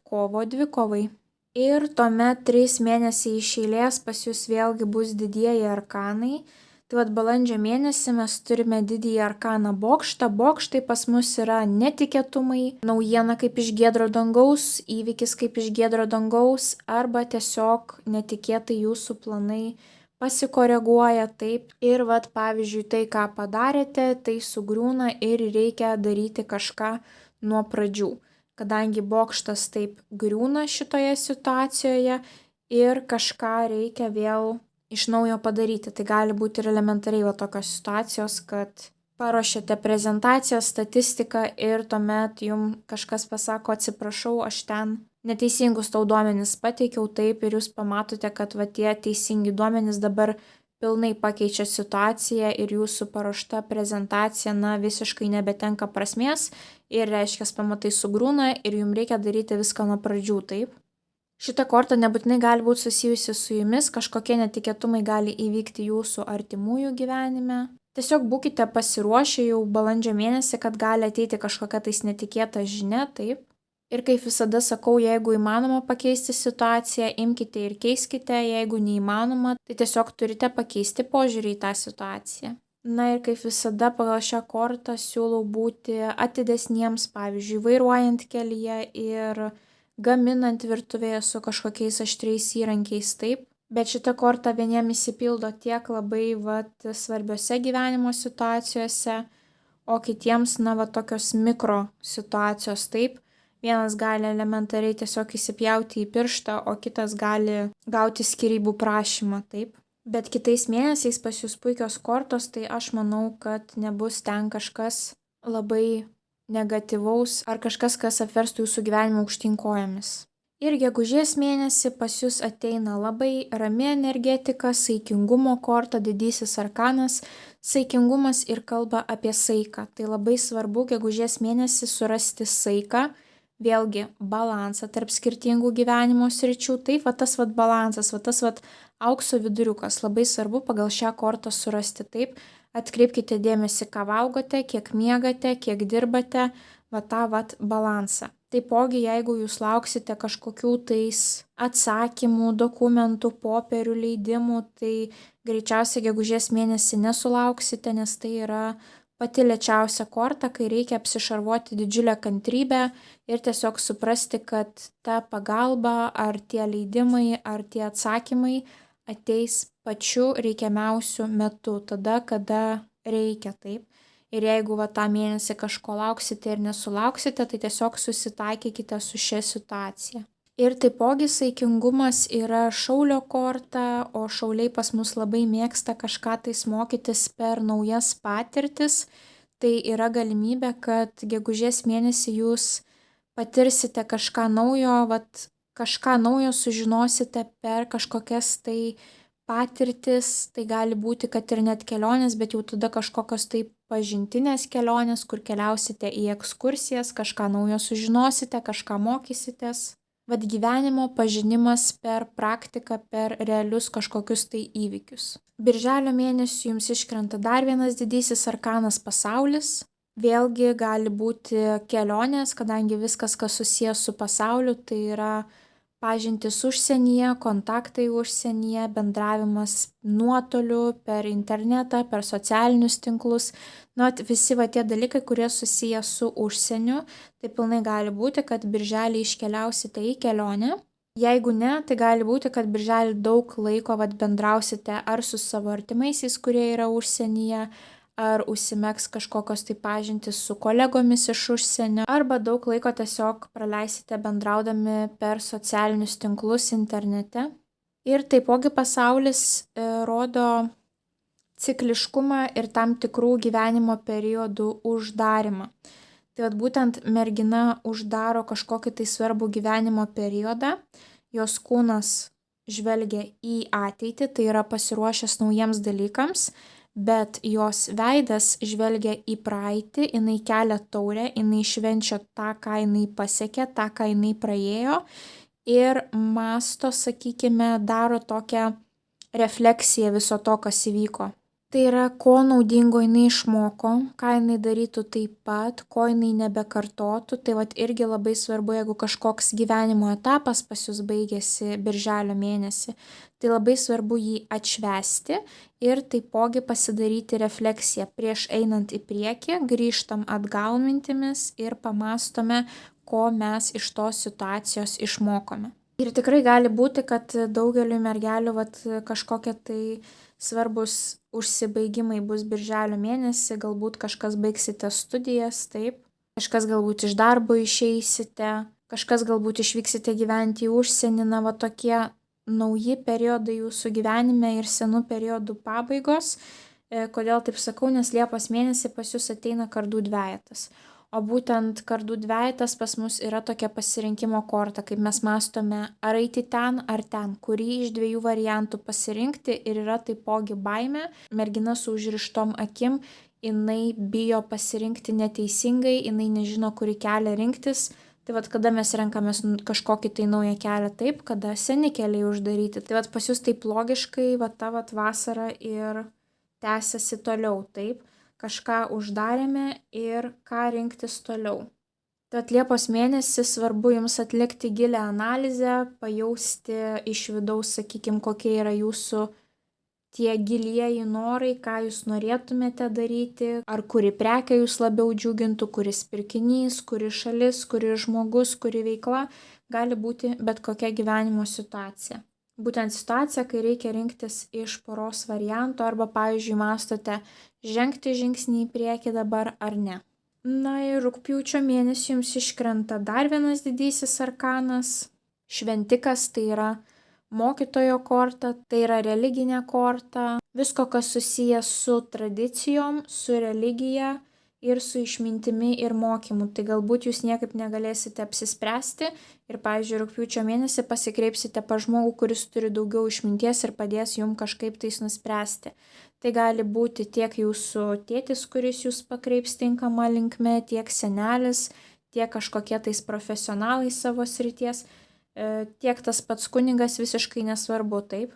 kovo dvikovai. Ir tuomet 3 mėnesiai iš eilės pas jūs vėlgi bus didieji arkanai. Tai balandžio mėnesį mes turime didįjį arkaną bokštą. Bokštai pas mus yra netikėtumai, naujiena kaip iš giedro dangaus, įvykis kaip iš giedro dangaus, arba tiesiog netikėtai jūsų planai pasikoreguoja, taip. Ir pavyzdžiui, tai, ką padarėte, tai sugriūna ir reikia daryti kažką nuo pradžių. Kadangi bokštas taip griūna šitoje situacijoje ir kažką reikia vėl iš naujo padaryti. Tai gali būti ir elementariai tokios situacijos, kad paruošiate prezentaciją, statistiką ir tuomet jums kažkas pasako, atsiprašau, aš ten neteisingus tau duomenis pateikiau, taip, ir jūs pamatote, kad tie teisingi duomenys dabar pilnai pakeičia situaciją ir jūsų paruošta prezentacija visiškai nebetenka prasmės ir reiškia, pamatai sugriūna ir jums reikia daryti viską nuo pradžių, taip. Šita korta nebūtinai gali būti susijusi su jumis, kažkokie netikėtumai gali įvykti jūsų artimųjų gyvenime. Tiesiog būkite pasiruošę jau balandžio mėnesį, kad gali ateiti kažkokia tais netikėta žinia, taip. Ir kaip visada sakau, jeigu įmanoma pakeisti situaciją, imkite ir keiskite, jeigu neįmanoma, tai tiesiog turite pakeisti požiūrį į tą situaciją. Na ir kaip visada pagal šią kortą siūlau būti atidesniems, pavyzdžiui, vairuojant kelyje ir gaminant virtuvėje su kažkokiais aštriais įrankiais, taip. Bet šita korta vieniem įsipildo tiek labai svarbiose gyvenimo situacijose, o kitiems, tokios mikro situacijos, taip. Vienas gali elementariai tiesiog įsipjauti į pirštą, o kitas gali gauti skyrybų prašymą, taip. Bet kitais mėnesiais pas jūs puikios kortos, tai aš manau, kad nebus ten kažkas labai negatyvaus ar kažkas, kas apverstų jūsų gyvenimą aukštyn kojomis. Ir gegužės mėnesį pas jūs ateina labai rami energetika, saikingumo korta, didysis arkanas. Saikingumas ir kalba apie saiką. Tai labai svarbu gegužės mėnesį surasti saiką, vėlgi balansą tarp skirtingų gyvenimo sričių. Taip, va tas va balansas, va tas va aukso viduriukas. Labai svarbu pagal šią kortą surasti. Taip, atkreipkite dėmesį, ką valgote, kiek miegate, kiek dirbate, va tą va balansą. Taipogi, jeigu jūs lauksite kažkokių tais atsakymų, dokumentų, popierių, leidimų, tai greičiausiai gegužės mėnesį nesulauksite, nes tai yra pati lėčiausia korta, kai reikia apsišarvuoti didžiulę kantrybę ir tiesiog suprasti, kad ta pagalba ar tie leidimai, ar tie atsakymai ateis pačiu reikiamiausiu metu, tada, kada reikia, taip. Ir jeigu va tą mėnesį kažko lauksite ir nesulauksite, tai tiesiog susitaikykite su šia situacija. Ir taipogi saikingumas yra šaulio korta, o šauliai pas mus labai mėgsta kažką tais mokytis per naujas patirtis. Tai yra galimybė, kad gegužės mėnesį jūs patirsite kažką naujo, kažką naujo sužinosite per kažkokias tai patirtis, tai gali būti, kad ir net kelionės, bet jau tada kažkokios tai pažintinės kelionės, kur keliausite į ekskursijas, kažką naujo sužinosite, kažką mokysitės. Vat gyvenimo pažinimas per praktiką, per realius kažkokius tai įvykius. Birželio mėnesį jums iškrenta dar vienas didysis arkanas pasaulis. Vėlgi gali būti kelionės, kadangi viskas, kas susijęs su pasauliu, tai yra pažintys užsienyje, kontaktai užsienyje, bendravimas nuotoliu, per internetą, per socialinius tinklus. Visi tie dalykai, kurie susiję su užsieniu, tai pilnai gali būti, kad birželį iškeliausite į kelionę. Jeigu ne, tai gali būti, kad birželį daug laiko bendrausite ar su savo artimaisiais, kurie yra užsienyje, ar užsimegs kažkokios tai pažintys su kolegomis iš užsienio, arba daug laiko tiesiog praleisite bendraudami per socialinius tinklus internete. Ir taipogi pasaulis rodo cikliškumą ir tam tikrų gyvenimo periodų uždarimą. Tai būtent mergina uždaro kažkokį tai svarbų gyvenimo periodą, jos kūnas žvelgia į ateitį, tai yra pasiruošęs naujiems dalykams, bet jos veidas žvelgia į praeitį, jinai kelia taurę, jinai švenčia tą, ką jinai pasiekė, tą, ką jinai praėjo ir masto, sakykime, daro tokią refleksiją viso to, kas įvyko. Tai yra, ko naudingo jinai išmoko, ką jinai darytų taip pat, ko jinai nebekartotų. Tai irgi labai svarbu, jeigu kažkoks gyvenimo etapas pas jūs baigėsi birželio mėnesį, tai labai svarbu jį atšvęsti ir taipogi pasidaryti refleksiją. Prieš einant į priekį, grįžtam atgal mintimis ir pamastome, ko mes iš tos situacijos išmokome. Ir tikrai gali būti, kad daugeliu mergelių kažkokie tai svarbus užsibaigimai bus birželio mėnesį, galbūt kažkas baigsite studijas, taip, kažkas galbūt iš darbo išeisite, kažkas galbūt išvyksite gyventi į užsienį, tokie nauji periodai jūsų gyvenime ir senų periodų pabaigos. Kodėl taip sakau, nes Liepos mėnesį pas jūs ateina kardų dvejetas. O būtent kardų dvejetas pas mus yra tokia pasirinkimo korta, kaip mes mąstome, ar eiti ten ar ten, kurį iš dviejų variantų pasirinkti ir yra taipogi baimė. Mergina su užrištom akim, jinai bijo pasirinkti neteisingai, jinai nežino, kurį kelią rinktis. Tai kada mes renkamės kažkokį tai naują kelią, taip, kada seni keliai uždaryti. Tai pas jūs taip logiškai, ta vasara ir tęsiasi toliau, taip. Kažką uždarėme ir ką rinktis toliau. Tad Liepos mėnesį svarbu jums atlikti gilią analizę, pajausti iš vidaus, sakykime, kokie yra jūsų tie gilieji norai, ką jūs norėtumėte daryti, ar kuri prekė jūs labiau džiugintų, kuris pirkinys, kuri šalis, kuri žmogus, kuri veikla, gali būti bet kokia gyvenimo situacija. Būtent situacija, kai reikia rinktis iš poros variantų arba, pavyzdžiui, mąstote žengti žingsnį į priekį dabar ar ne. Ir rugpjūčio mėnesį jums iškrenta dar vienas didysis arkanas. Šventikas, tai yra mokytojo korta, tai yra religinė korta, visko, kas susijęs su tradicijom, su religija ir su išmintimi ir mokymu. Tai galbūt jūs niekaip negalėsite apsispręsti ir, pavyzdžiui, rugpjūčio mėnesį pasikreipsite pas žmogų, kuris turi daugiau išminties ir padės jums kažkaip tais nuspręsti. Tai gali būti tiek jūsų tėtis, kuris jūs pakreips tinkamą linkme, tiek senelis, tiek kažkokie tais profesionalai savo srities, tiek tas pats kunigas, visiškai nesvarbu, taip.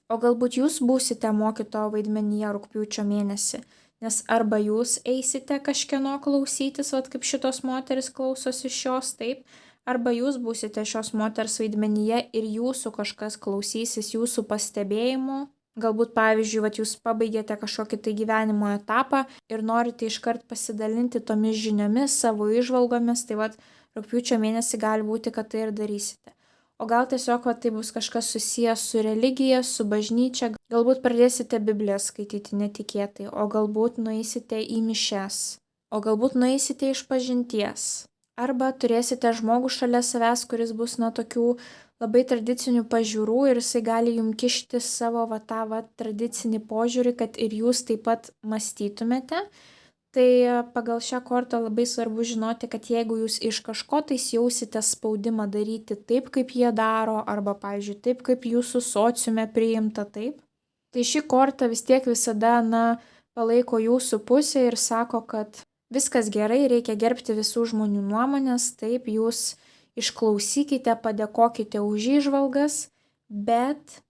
O galbūt jūs būsite mokytojo vaidmenyje rugpjūčio mėnesį, nes arba jūs eisite kažkieno klausytis, vat kaip šitos moteris klausosi šios, taip, arba jūs būsite šios moters vaidmenyje ir jūsų kažkas klausysis jūsų pastebėjimų. Galbūt, pavyzdžiui, vat jūs pabaigėte kažkokį tai gyvenimo etapą ir norite iškart pasidalinti tomis žiniomis, savo įžvalgomis, tai vat rugpjūčio mėnesį gali būti, kad tai ir darysite. O gal tiesiog tai bus kažkas susijęs su religija, su bažnyčia, galbūt pradėsite Bibliją skaityti netikėtai, o galbūt nueisite į mišias, o galbūt nueisite iš pažinties. Arba turėsite žmogų šalia savęs, kuris bus tokių labai tradicinių pažiūrų ir jisai gali jums kišti savo tą tradicinį požiūrį, kad ir jūs taip pat mąstytumėte. Tai pagal šią kortą labai svarbu žinoti, kad jeigu jūs iš kažko tais jausite spaudimą daryti taip, kaip jie daro, arba, pavyzdžiui, taip, kaip jūsų sociume priimta, taip, tai ši korta vis tiek visada, palaiko jūsų pusę ir sako, kad viskas gerai, reikia gerbti visų žmonių nuomonės, taip, jūs išklausykite, padėkokite už įžvalgas, bet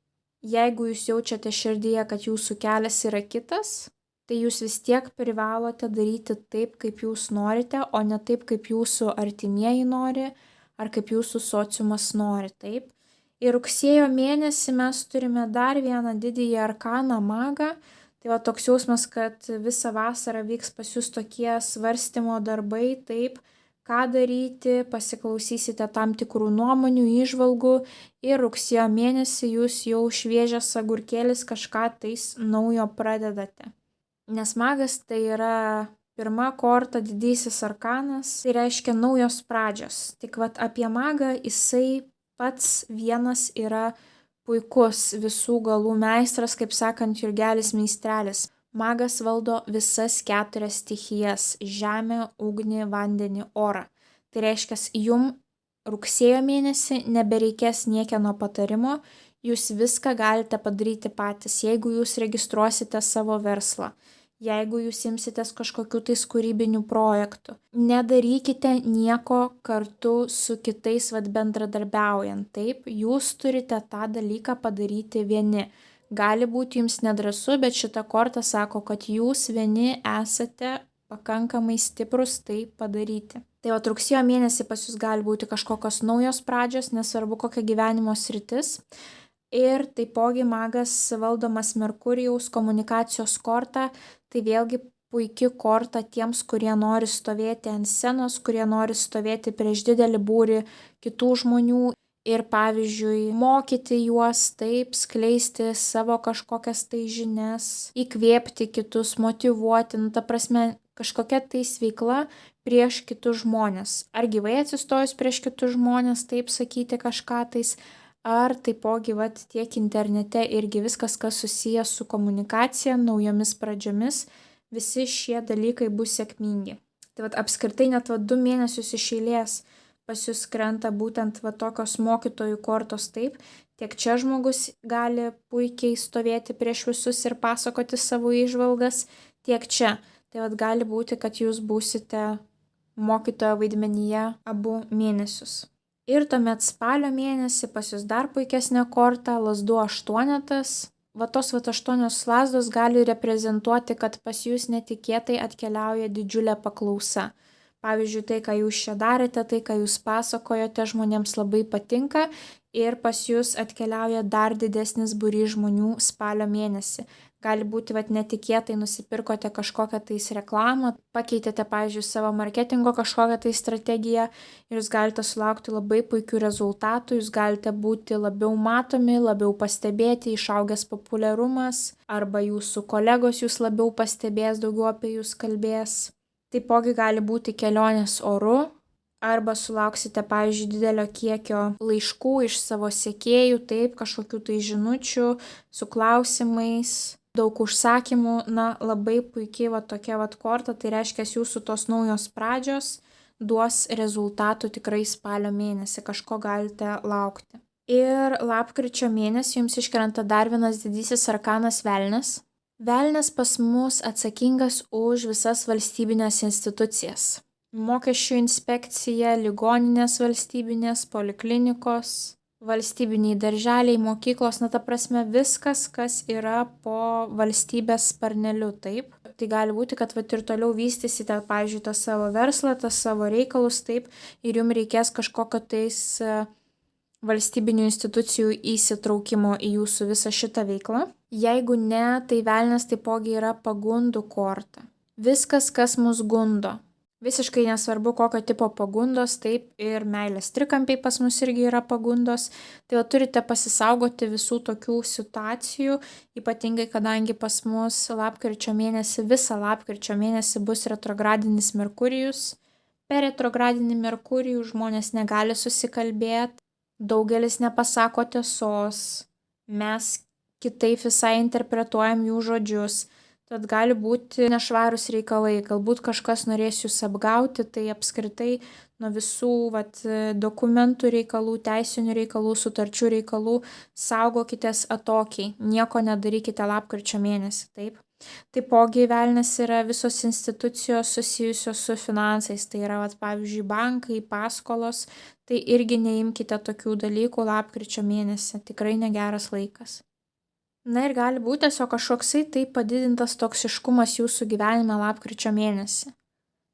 jeigu jūs jaučiate širdyje, kad jūsų kelias yra kitas, tai jūs vis tiek privalote daryti taip, kaip jūs norite, o ne taip, kaip jūsų artimieji nori, ar kaip jūsų sociumas nori, taip. Ir rugsėjo mėnesį mes turime dar vieną didįjį arkaną magą, tai toks jausmas, kad visą vasarą vyks pas jūs tokie svarstymo darbai, taip, ką daryti, pasiklausysite tam tikrų nuomonių, įžvalgų ir rugsėjo mėnesį jūs jau šviežias agurkėlis kažką tais naujo pradedate. Nes magas tai yra pirma korta, didysis arkanas, tai reiškia naujos pradžios. Tik apie magą jisai pats vienas yra puikus visų galų meistras, kaip sakant, Jurgelis meistrelis. Magas valdo visas 4 stichijas – žemę, ugnį, vandenį, orą. Tai reiškia, jum rugsėjo mėnesį nebereikės niekieno patarimo, jūs viską galite padaryti patys, jeigu jūs registruosite savo verslą. Jeigu jūs imsitės kažkokių tais kūrybinių projektų, nedarykite nieko kartu su kitais bendradarbiaujant, taip, jūs turite tą dalyką padaryti vieni. Gali būti jums nedrąsu, bet šita korta sako, kad jūs vieni esate pakankamai stiprus tai padaryti. Tai rugsėjo mėnesį pas jūs gali būti kažkokios naujos pradžios, nesvarbu kokia gyvenimo sritis. Ir taipogi magas valdomas Merkurijaus komunikacijos korta, tai vėlgi puiki korta tiems, kurie nori stovėti ant scenos, kurie nori stovėti prieš didelį būrį kitų žmonių ir, pavyzdžiui, mokyti juos, taip, skleisti savo kažkokias tai žinias, įkvėpti kitus, motyvuoti, ta prasme, kažkokia tais veikla prieš kitus žmonės. Ar gyvai atsistojus prieš kitus žmonės, taip sakyti kažką tais, ar taipogi tiek internete irgi viskas, kas susijęs su komunikacija, naujomis pradžiomis, visi šie dalykai bus sėkmingi. Tai apskritai net 2 mėnesius iš eilės pas jūs krenta būtent tokios mokytojų kortos, taip, tiek čia žmogus gali puikiai stovėti prieš visus ir pasakoti savo įžvalgas, tiek čia. Tai gali būti, kad jūs būsite mokytojo vaidmenyje abu mėnesius. Ir tuomet spalio mėnesį pas jūs dar puikesnė korta, lazdų 8. Tos 8 lazdos gali reprezentuoti, kad pas jūs netikėtai atkeliauja didžiulė paklausa. Pavyzdžiui, tai, ką jūs čia darėte, tai, ką jūs pasakojote, žmonėms labai patinka ir pas jūs atkeliauja dar didesnis būrys žmonių spalio mėnesį. Gali būti, netikėtai nusipirkote kažkokią tais reklamą, pakeitėte, pavyzdžiui, savo marketingo kažkokią tai strategiją ir jūs galite sulaukti labai puikių rezultatų, jūs galite būti labiau matomi, labiau pastebėti, išaugęs populiarumas, arba jūsų kolegos jūs labiau pastebės, daugiau apie jūs kalbės. Taipogi gali būti kelionės oru, Arba sulauksite, pavyzdžiui, didelio kiekio laiškų iš savo sekėjų, taip, kažkokių tai žinučių su klausimais, daug užsakymų. Na, labai puikiai va tokia va korta, tai reiškia, jūsų tos naujos pradžios duos rezultatų tikrai spalio mėnesį, kažko galite laukti. Ir lapkričio mėnesį jums iškrenta dar vienas didysis arkanas velnias. Velnias pas mus atsakingas už visas valstybinės institucijas. Mokesčių inspekcija, ligoninės valstybinės, poliklinikos, valstybiniai darželiai, mokyklos, na ta prasme viskas, kas yra po valstybės sparneliu, taip. Tai gali būti, kad vat ir toliau vystysite, pavyzdžiui, tą savo verslą, tą savo reikalus, taip, ir jums reikės kažkokio tais valstybinių institucijų įsitraukimo į jūsų visą šitą veiklą. Jeigu ne, tai velnias taipogi yra pagundų korta. Viskas, kas mus gundo. Visiškai nesvarbu, kokio tipo pagundos, taip ir meilės trikampiai pas mus irgi yra pagundos. Tai turite pasisaugoti visų tokių situacijų, ypatingai kadangi pas mus lapkričio mėnesį, visą lapkričio mėnesį bus retrogradinis Merkurijus. Per retrogradinį Merkurijų žmonės negali susikalbėti, daugelis nepasako tiesos, mes kitaip visai interpretuojam jų žodžius. Tad gali būti nešvarūs reikalai, galbūt kažkas norės jūs apgauti, tai apskritai nuo visų dokumentų reikalų, teisinių reikalų, sutarčių reikalų saugokitės atokiai, nieko nedarykite lapkričio mėnesį, taip. Taipogi velnias yra visos institucijos susijusios su finansais, tai yra pavyzdžiui bankai, paskolos, tai irgi neimkite tokių dalykų lapkričio mėnesį, tikrai negeras laikas. Na ir gali būti tiesiog kažkoksai taip padidintas toksiškumas jūsų gyvenime lapkričio mėnesį.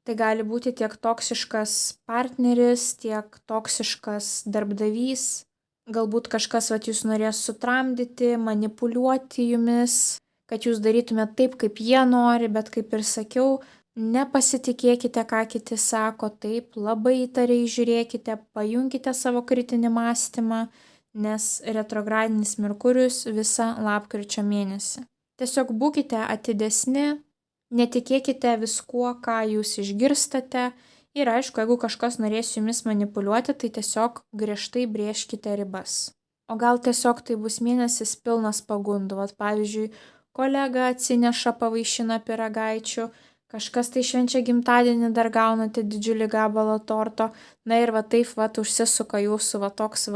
Tai gali būti tiek toksiškas partneris, tiek toksiškas darbdavys. Galbūt kažkas jūs norės sutramdyti, manipuliuoti jumis, kad jūs darytumėte taip, kaip jie nori, bet kaip ir sakiau, nepasitikėkite, ką kiti sako, taip, labai įtariai žiūrėkite, pajunkite savo kritinį mąstymą, nes retrogradinis Merkurijus visą lapkričio mėnesį. Tiesiog būkite atidesni, netikėkite viskuo, ką jūs išgirstate ir aišku, jeigu kažkas norės jumis manipuliuoti, tai tiesiog griežtai brėžkite ribas. O gal tiesiog tai bus mėnesis pilnas pagundų, pavyzdžiui, kolega atsineša pavaišina pyragaičių, kažkas tai švenčia gimtadienį, dar gaunate didžiulį gabalą torto, na ir taip užsisuka jūsų toks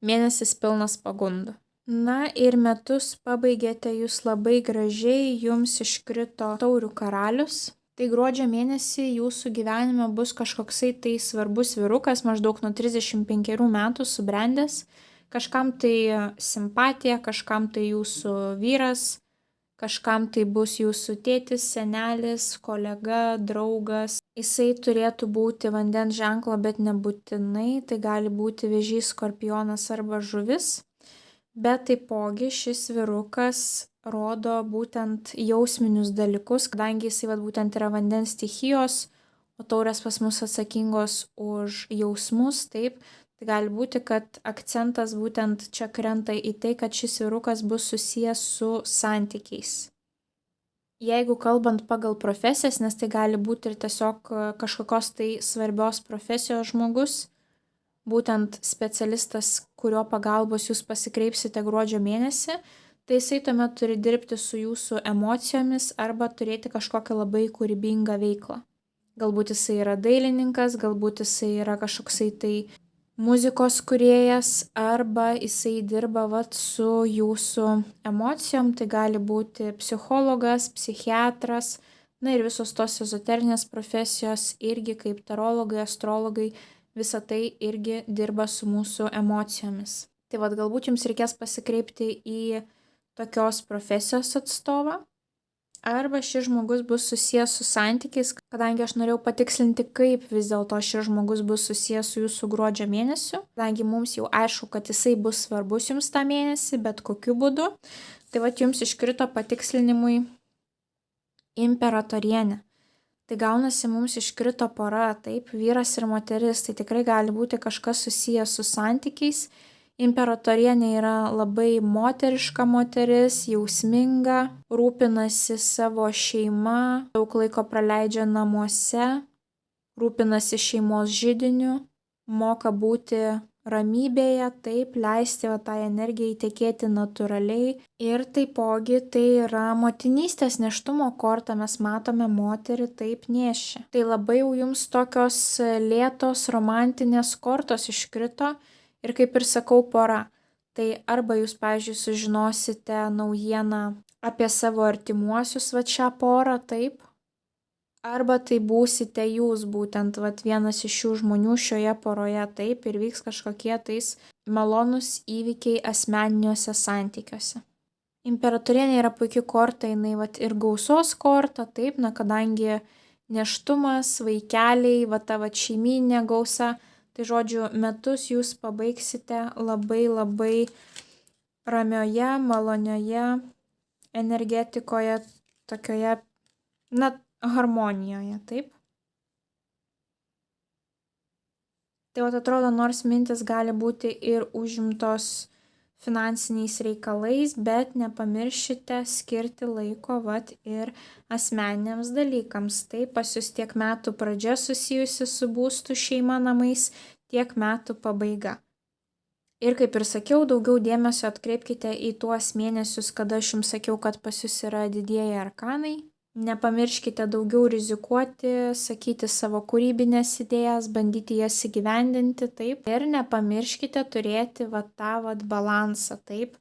mėnesis pilnas pagundų. Na ir metus pabaigėte jūs labai gražiai, jums iškrito taurių karalius. Tai gruodžio mėnesį jūsų gyvenime bus kažkoksai tai svarbus vyrukas, maždaug nuo 35 metų subrendęs. Kažkam tai simpatija, kažkam tai jūsų vyras, kažkam tai bus jūsų tėtis, senelis, kolega, draugas. Jisai turėtų būti vandens ženklo, bet nebūtinai, tai gali būti vėžys, skorpionas arba žuvis. Bet taipogi šis vyrukas rodo būtent jausminius dalykus, kadangi jisai būtent yra vandens stichijos, o taurės pas mus atsakingos už jausmus, taip. Tai gali būti, kad akcentas būtent čia krenta į tai, kad šis vyrukas bus susijęs su santykiais. Jeigu kalbant pagal profesijas, nes tai gali būti ir tiesiog kažkokios tai svarbios profesijos žmogus, būtent specialistas, kurio pagalbos jūs pasikreipsite gruodžio mėnesį, tai jisai tuomet turi dirbti su jūsų emocijomis arba turėti kažkokią labai kūrybingą veiklą. Galbūt jisai yra dailininkas, galbūt jisai yra kažkoksai tai muzikos kūrėjas arba jisai dirba su jūsų emocijom, tai gali būti psichologas, psichiatras, na ir visos tos ezoterinės profesijos irgi kaip tarologai, astrologai, visa tai irgi dirba su mūsų emocijomis. Tai galbūt jums reikės pasikreipti į tokios profesijos atstovą. Arba šis žmogus bus susijęs su santykiais, kadangi aš norėjau patikslinti, kaip vis dėlto šis žmogus bus susijęs su jūsų gruodžio mėnesiu, kadangi mums jau aišku, kad jisai bus svarbus jums tą mėnesį, bet kokiu būdu. Tai jums iškrito patikslinimui imperatorienė. Tai gaunasi mums iškrito pora, taip, vyras ir moteris, tai tikrai gali būti kažkas susijęs su santykiais. Imperatorienė yra labai moteriška moteris, jausminga, rūpinasi savo šeima, daug laiko praleidžia namuose, rūpinasi šeimos židiniu, moka būti ramybėje, taip leisti tai energijai tekėti natūraliai. Ir taipogi tai yra motinystės nėštumo korta, mes matome moterį taip nėščią. Tai labai jau jums tokios lėtos romantinės kortos iškrito ir kaip ir sakau, pora. Tai arba jūs, pavyzdžiui, sužinosite naujieną apie savo artimuosius šią porą, taip. Arba tai būsite jūs būtent vienas iš šių žmonių šioje poroje, taip, ir vyks kažkokie tais malonūs įvykiai asmeniniuose santykiuose. Imperatorienė yra puikia korta, jinai ir gausos korta, taip, kadangi nėštumas, vaikeliai, ta šeiminė gausa, tai žodžiu, metus jūs pabaigsite labai labai ramioje, malonioje energetikoje, tokioje, harmonijoje, taip. Tai atrodo, nors mintis gali būti ir užimtos finansiniais reikalais, bet nepamiršite skirti laiko ir asmeniniams dalykams. Tai pas jūs tiek metų pradžia susijusi su būstu, šeima, namais, tiek metų pabaiga. Ir kaip ir sakiau, daugiau dėmesio atkreipkite į tuos mėnesius, kada aš jums sakiau, kad pas jūs yra didieji arkanai. Nepamirškite daugiau rizikuoti, sakyti savo kūrybinės idėjas, bandyti jas įgyvendinti, taip. Ir nepamirškite turėti tą balansą, taip,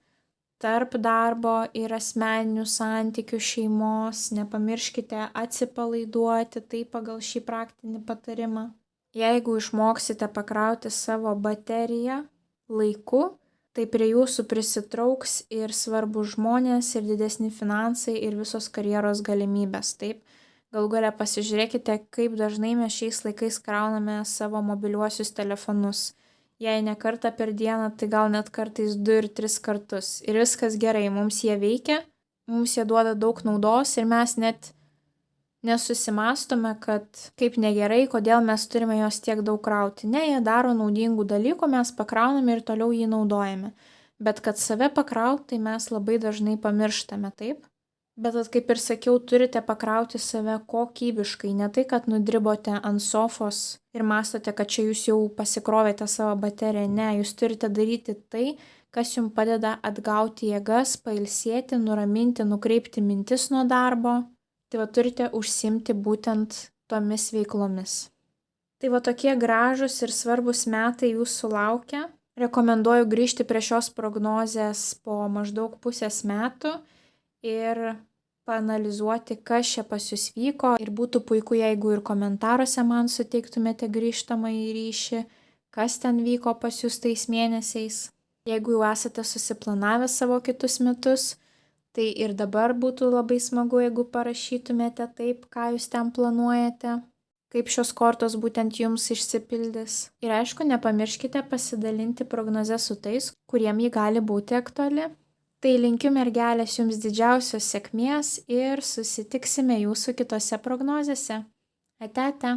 tarp darbo ir asmeninių santykių, šeimos. Nepamirškite atsipalaiduoti, taip, pagal šį praktinį patarimą. Jeigu išmoksite pakrauti savo bateriją laiku, tai prie jūsų prisitrauks ir svarbus žmonės, ir didesni finansai, ir visos karjeros galimybės, taip. Galų gale pasižiūrėkite, kaip dažnai mes šiais laikais krauname savo mobiliuosius telefonus. Jei ne kartą per dieną, tai gal net kartais 2 ir 3 kartus. Ir viskas gerai, mums jie veikia, mums jie duoda daug naudos ir mes net nesusimąstome, kad kaip negerai, kodėl mes turime jos tiek daug krauti. Ne, jie daro naudingų dalykų, mes pakrauname ir toliau jį naudojame. Bet kad save pakraut, tai mes labai dažnai pamirštame, taip. Bet kaip ir sakiau, turite pakrauti save kokybiškai, ne tai, kad nudribote ant sofos ir mastote, kad čia jūs jau pasikrovėte savo bateriją. Ne, jūs turite daryti tai, kas jums padeda atgauti jėgas, pailsėti, nuraminti, nukreipti mintis nuo darbo. Tai turite užsiimti būtent tomis veiklomis. Tai tokie gražūs ir svarbus metai jūsų laukia. Rekomenduoju grįžti prie šios prognozės po maždaug pusės metų ir paanalizuoti, kas čia pas jūs vyko. Ir būtų puiku, jeigu ir komentaruose man suteiktumėte grįžtamąjį ryšį, kas ten vyko pas jūs tais mėnesiais. Jeigu jau esate susiplanavę savo kitus metus, tai ir dabar būtų labai smagu, jeigu parašytumėte taip, ką jūs ten planuojate, kaip šios kortos būtent jums išsipildys. Ir aišku, nepamirškite pasidalinti prognozę su tais, kuriem ji gali būti aktuali. Tai linkiu mergelės jums didžiausios sėkmės ir susitiksime jūsų kitose prognozėse. Ate, ate.